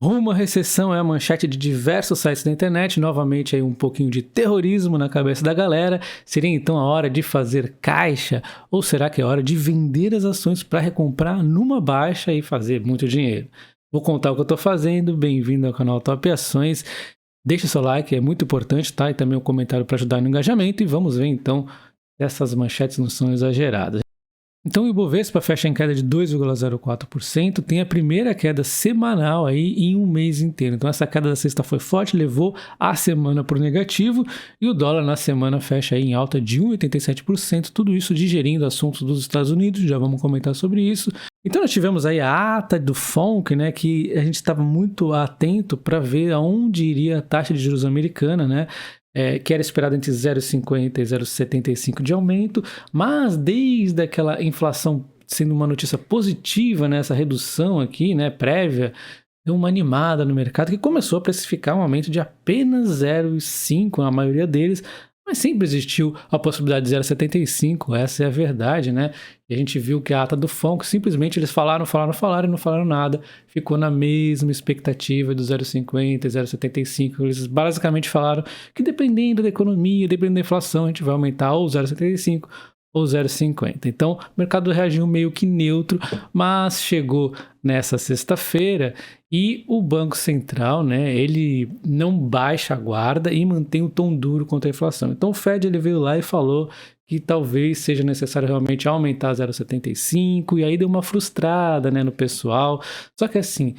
Rumo à recessão é a manchete de diversos sites da internet, novamente aí um pouquinho de terrorismo na cabeça da galera. Seria então a hora de fazer caixa? Ou será que é hora de vender as ações para recomprar numa baixa e fazer muito dinheiro? Vou contar o que eu estou fazendo, bem-vindo ao canal Top Ações. Deixe seu like, é muito importante, tá? E também um comentário para ajudar no engajamento e vamos ver então se essas manchetes não são exageradas. Então o Ibovespa fecha em queda de 2,04%, tem a primeira queda semanal aí em um mês inteiro. Então essa queda da sexta foi forte, levou a semana para o negativo e o dólar na semana fecha aí em alta de 1,87%, tudo isso digerindo assuntos dos Estados Unidos, já vamos comentar sobre isso. Então nós tivemos aí a ata do FONC, né, que a gente estava muito atento para ver aonde iria a taxa de juros americana, né? Que era esperado entre 0,50 e 0,75 de aumento, mas desde aquela inflação sendo uma notícia positiva, né, essa redução aqui, né, prévia, deu uma animada no mercado que começou a precificar um aumento de apenas 0,5 na maioria deles, mas sempre existiu a possibilidade de 0,75, essa é a verdade, né? E a gente viu que a ata do FONC, simplesmente eles falaram e não falaram nada, ficou na mesma expectativa do 0,50, 0,75, eles basicamente falaram que dependendo da economia, dependendo da inflação, a gente vai aumentar ou 0,75 ou 0,50. Então, o mercado reagiu meio que neutro, mas chegou nessa sexta-feira e o Banco Central, né, ele não baixa a guarda e mantém o tom duro contra a inflação. Então, o Fed ele veio lá e falou que talvez seja necessário realmente aumentar 0,75 e aí deu uma frustrada, né, no pessoal. Só que assim,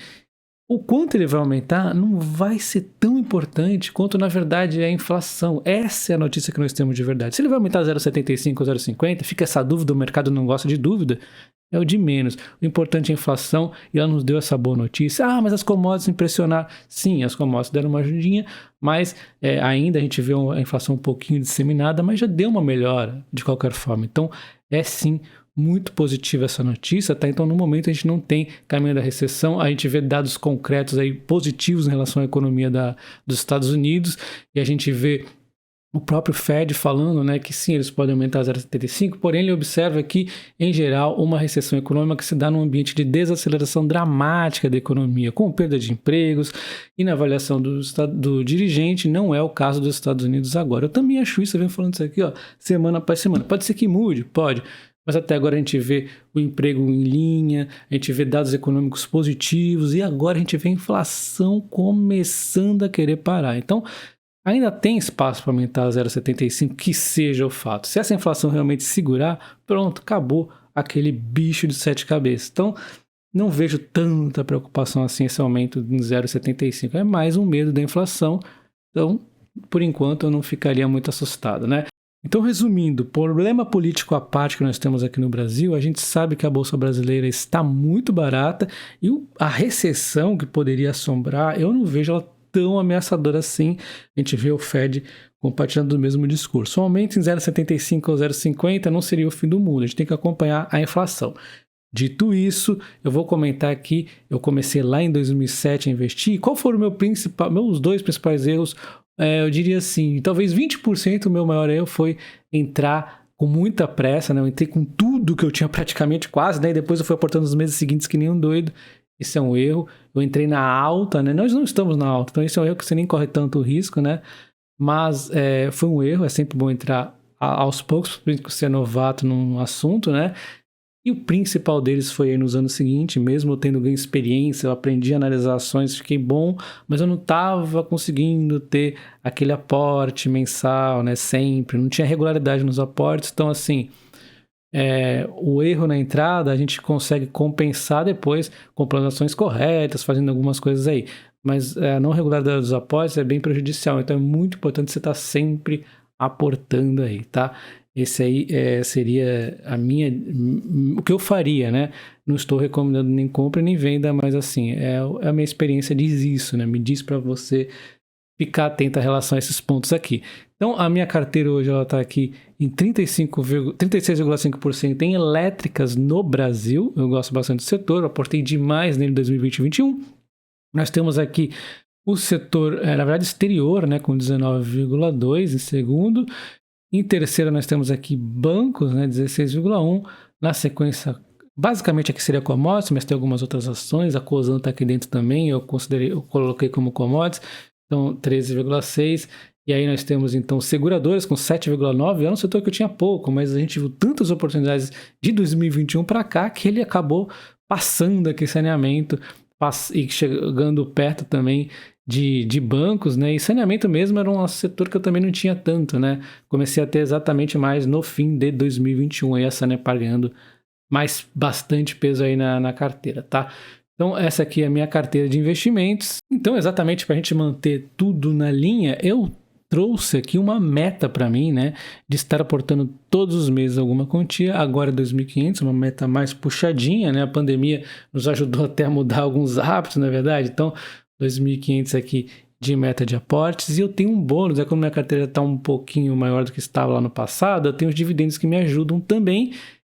o quanto ele vai aumentar não vai ser tão importante quanto, na verdade, é a inflação. Essa é a notícia que nós temos de verdade. Se ele vai aumentar 0,75 ou 0,50, fica essa dúvida, o mercado não gosta de dúvida, é o de menos. O importante é a inflação e ela nos deu essa boa notícia. Ah, mas as commodities impressionaram. Sim, as commodities deram uma ajudinha, mas ainda a gente vê a inflação um pouquinho disseminada, mas já deu uma melhora de qualquer forma. Então, é sim muito positiva essa notícia, tá? Então, no momento, a gente não tem caminho da recessão, a gente vê dados concretos aí positivos em relação à economia dos Estados Unidos, e a gente vê o próprio Fed falando, né, que sim, eles podem aumentar 0,75, porém ele observa que, em geral, uma recessão econômica se dá num ambiente de desaceleração dramática da economia, com perda de empregos, e na avaliação do dirigente, não é o caso dos Estados Unidos agora. Eu também acho isso, eu venho falando isso aqui, ó, semana após semana. Pode ser que mude? Pode. Mas até agora a gente vê o emprego em linha, a gente vê dados econômicos positivos e agora a gente vê a inflação começando a querer parar. Então, ainda tem espaço para aumentar 0,75, que seja o fato. Se essa inflação realmente segurar, pronto, acabou aquele bicho de 7 cabeças. Então, não vejo tanta preocupação assim esse aumento em 0,75. É mais um medo da inflação. Então, por enquanto, eu não ficaria muito assustado, né? Então, resumindo, problema político à parte que nós temos aqui no Brasil, a gente sabe que a Bolsa Brasileira está muito barata e a recessão que poderia assombrar, eu não vejo ela tão ameaçadora assim. A gente vê o Fed compartilhando o mesmo discurso. Um aumento em 0,75 ou 0,50 não seria o fim do mundo, a gente tem que acompanhar a inflação. Dito isso, eu vou comentar aqui, eu comecei lá em 2007 a investir, qual foram meus dois principais erros? Eu diria assim, talvez 20% o meu maior erro foi entrar com muita pressa, né? Eu entrei com tudo que eu tinha praticamente quase, né? E depois eu fui aportando nos meses seguintes que nem um doido. Isso é um erro. Eu entrei na alta, né? Nós não estamos na alta, então isso é um erro que você nem corre tanto risco, né? Mas foi um erro, é sempre bom entrar aos poucos, principalmente se você é novato num assunto, né? E o principal deles foi aí nos anos seguintes, mesmo eu tendo ganho experiência, eu aprendi a analisar ações, fiquei bom, mas eu não estava conseguindo ter aquele aporte mensal, né, sempre, não tinha regularidade nos aportes, então assim, o erro na entrada a gente consegue compensar depois comprando ações corretas, fazendo algumas coisas aí, mas a não regularidade dos aportes é bem prejudicial, então é muito importante você estar sempre aportando aí, tá? Esse aí seria o que eu faria, né? Não estou recomendando nem compra nem venda, mas assim, a minha experiência diz isso, né? Me diz para você ficar atento em relação a esses pontos aqui. Então, a minha carteira hoje ela está aqui em 36,5% em elétricas no Brasil. Eu gosto bastante do setor, eu aportei demais nele em 2020 e 2021. Nós temos aqui o setor, na verdade, exterior, né? Com 19,2% em segundo. Em terceira, nós temos aqui bancos, né, 16,1%. Na sequência, Basicamente aqui seria commodities, mas tem algumas outras ações, a Cosan está aqui dentro também, eu coloquei como commodities, então 13,6. E aí nós temos então seguradoras com 7,9, é um setor que eu tinha pouco, mas a gente viu tantas oportunidades de 2021 para cá que ele acabou passando aqui saneamento e chegando perto também de bancos, né? E saneamento mesmo era um setor que eu também não tinha tanto, né? Comecei a ter exatamente mais no fim de 2021, aí a Sanepar ganhando mais bastante peso aí na carteira, tá? Então essa aqui é a minha carteira de investimentos. Então exatamente para a gente manter tudo na linha, eu trouxe aqui uma meta para mim, né, de estar aportando todos os meses alguma quantia, agora 2.500, uma meta mais puxadinha, né, a pandemia nos ajudou até a mudar alguns hábitos, na verdade, então 2.500 aqui de meta de aportes, e eu tenho um bônus, como minha carteira está um pouquinho maior do que estava lá no passado, eu tenho os dividendos que me ajudam também,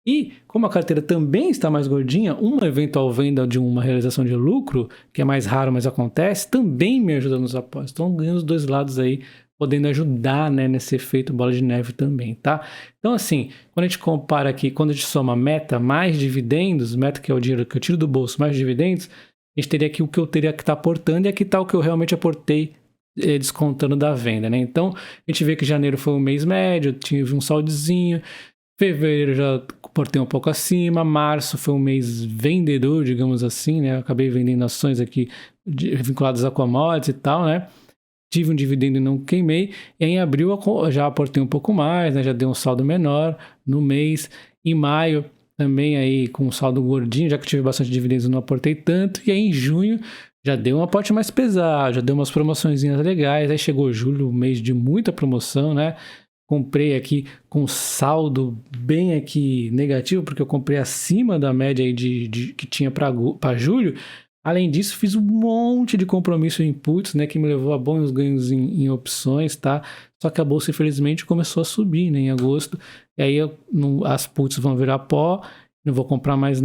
e como a carteira também está mais gordinha, uma eventual venda de uma realização de lucro, que é mais raro, mas acontece, também me ajuda nos aportes, então ganho os dois lados aí, podendo ajudar, né, nesse efeito bola de neve também, tá? Então, assim, quando a gente compara aqui, quando a gente soma meta mais dividendos, meta que é o dinheiro que eu tiro do bolso mais dividendos, a gente teria aqui o que eu teria que estar aportando e aqui está o que eu realmente aportei descontando da venda, né? Então, a gente vê que janeiro foi um mês médio, tive um saldozinho, fevereiro já aportei um pouco acima, março foi um mês vendedor, digamos assim, né? Eu acabei vendendo ações aqui vinculadas a commodities e tal, né? Tive um dividendo e não queimei, e em abril eu já aportei um pouco mais, né? Já dei um saldo menor no mês. Em maio também aí com um saldo gordinho, já que tive bastante dividendos eu não aportei tanto, e aí em junho já deu um aporte mais pesado, já deu umas promoçõezinhas legais, aí chegou julho, um mês de muita promoção, né? Comprei aqui com saldo bem aqui negativo, porque eu comprei acima da média aí que tinha para julho. Além disso, fiz um monte de compromisso em puts, né, que me levou a bons ganhos em opções, tá? Só que a bolsa, infelizmente, começou a subir, né, em agosto. E aí as puts vão virar pó, não vou comprar mais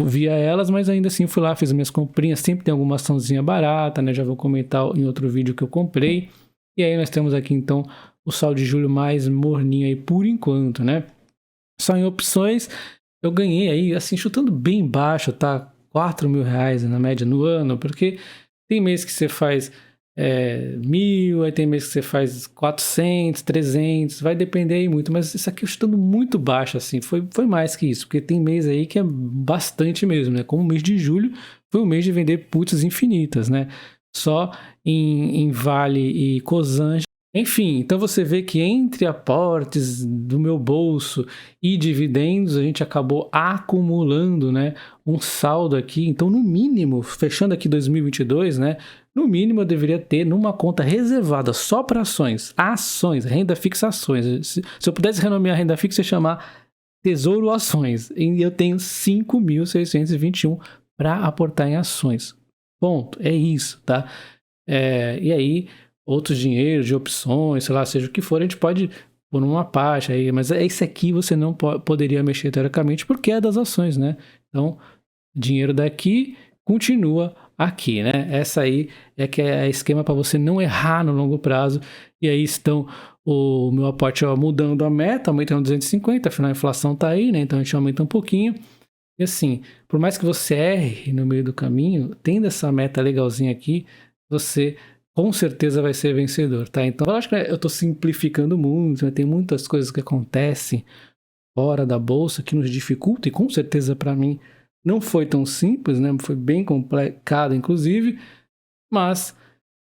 via elas, mas ainda assim fui lá, fiz minhas comprinhas. Sempre tem alguma açãozinha barata, né? Já vou comentar em outro vídeo que eu comprei. E aí nós temos aqui, então, o saldo de julho mais morninho aí por enquanto, né? Só em opções, eu ganhei aí, assim, chutando bem baixo, tá? R$4.000 na média no ano, porque tem mês que você faz 1.000, aí tem mês que você faz 400, 300, vai depender aí muito, mas isso aqui eu chutando muito baixo, assim, foi mais que isso, porque tem mês aí que é bastante mesmo, né? Como o mês de julho foi um mês de vender puts infinitas, né? Só em Vale e Cosan. Enfim, então você vê que entre aportes do meu bolso e dividendos, a gente acabou acumulando, né, um saldo aqui. Então, no mínimo, fechando aqui 2022, né, no mínimo eu deveria ter numa conta reservada só para ações, renda fixa ações. Se eu pudesse renomear a renda fixa, ia chamar Tesouro Ações. E eu tenho 5.621 para aportar em ações. Ponto, é isso, tá? E aí outros dinheiros de opções, sei lá, seja o que for, a gente pode pôr numa parte aí, mas esse aqui você não poderia mexer teoricamente porque é das ações, né? Então, dinheiro daqui continua aqui, né? Essa aí é que é esquema para você não errar no longo prazo. E aí estão o meu aporte mudando a meta, aumentando 250, afinal a inflação tá aí, né? Então a gente aumenta um pouquinho. E assim, por mais que você erre no meio do caminho, tendo essa meta legalzinha aqui, você com certeza vai ser vencedor, tá? Então, eu acho que eu estou simplificando muito, né? Tem muitas coisas que acontecem fora da bolsa que nos dificultam, e com certeza para mim não foi tão simples, né? Foi bem complicado, inclusive, mas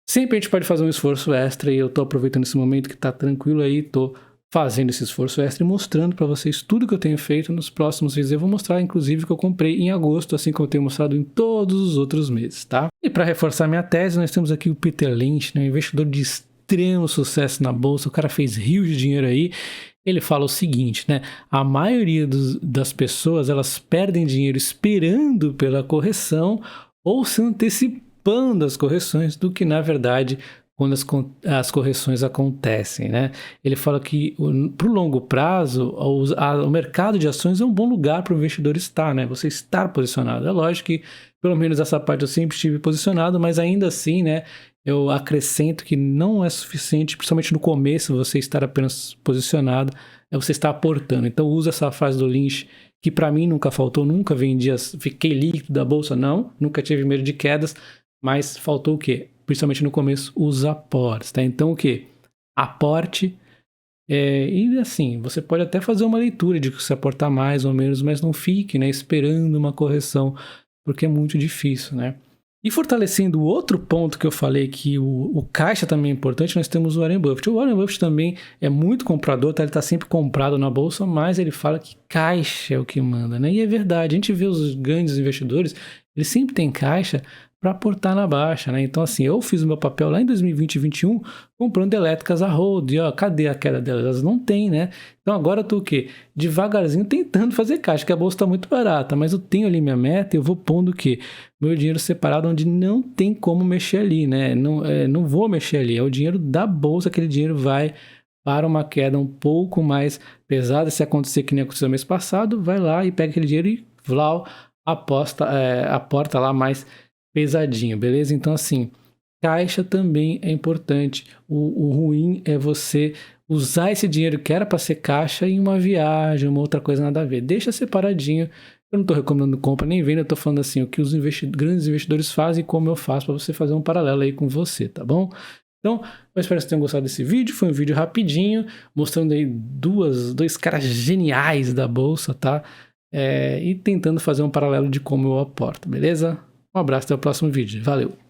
sempre a gente pode fazer um esforço extra, e eu estou aproveitando esse momento que está tranquilo aí, estou fazendo esse esforço extra e mostrando para vocês tudo que eu tenho feito nos próximos vídeos. Eu vou mostrar, inclusive, que eu comprei em agosto, assim como eu tenho mostrado em todos os outros meses, tá? E para reforçar minha tese, nós temos aqui o Peter Lynch, né, um investidor de extremo sucesso na bolsa. O cara fez rios de dinheiro aí. Ele fala o seguinte, né? A maioria das pessoas, elas perdem dinheiro esperando pela correção ou se antecipando às correções do que, na verdade, quando as correções acontecem, né? Ele fala que para o longo prazo, o mercado de ações é um bom lugar para o investidor estar, né? Você estar posicionado. É lógico que, pelo menos essa parte eu sempre estive posicionado, mas ainda assim, né? Eu acrescento que não é suficiente, principalmente no começo, você estar apenas posicionado, é você estar aportando. Então, usa essa frase do Lynch, que para mim nunca faltou, nunca vendi, fiquei líquido da bolsa, não, nunca tive medo de quedas, mas faltou o quê? Principalmente no começo, os aportes, tá? Então o quê? Aporte, e assim, você pode até fazer uma leitura de que você aportar mais ou menos, mas não fique, né, esperando uma correção, porque é muito difícil, né? E fortalecendo o outro ponto que eu falei, que o caixa também é importante, nós temos o Warren Buffett. O Warren Buffett também é muito comprador, tá? Ele está sempre comprado na bolsa, mas ele fala que caixa é o que manda, né? E é verdade, a gente vê os grandes investidores, eles sempre têm caixa para aportar na baixa, né? Então, assim, eu fiz o meu papel lá em 2020 e 2021 comprando elétricas a hold, e ó, cadê a queda delas? Elas não tem, né? Então agora eu tô o quê? Devagarzinho tentando fazer caixa, que a bolsa está muito barata, mas eu tenho ali minha meta e eu vou pondo o quê? Meu dinheiro separado onde não tem como mexer ali, né? Não vou mexer ali, é o dinheiro da bolsa, aquele dinheiro vai para uma queda um pouco mais pesada. Se acontecer que nem aconteceu no mês passado, vai lá e pega aquele dinheiro e vlau, aporta lá mais pesadinho, beleza? Então assim, caixa também é importante. O ruim é você usar esse dinheiro que era para ser caixa em uma viagem, uma outra coisa nada a ver. Deixa separadinho. Eu não estou recomendando compra nem venda, eu estou falando assim, o que os grandes investidores fazem e como eu faço para você fazer um paralelo aí com você, tá bom? Então, eu espero que vocês tenham gostado desse vídeo. Foi um vídeo rapidinho, mostrando aí dois caras geniais da bolsa, tá? E tentando fazer um paralelo de como eu aporto, beleza? Um abraço, até o próximo vídeo. Valeu!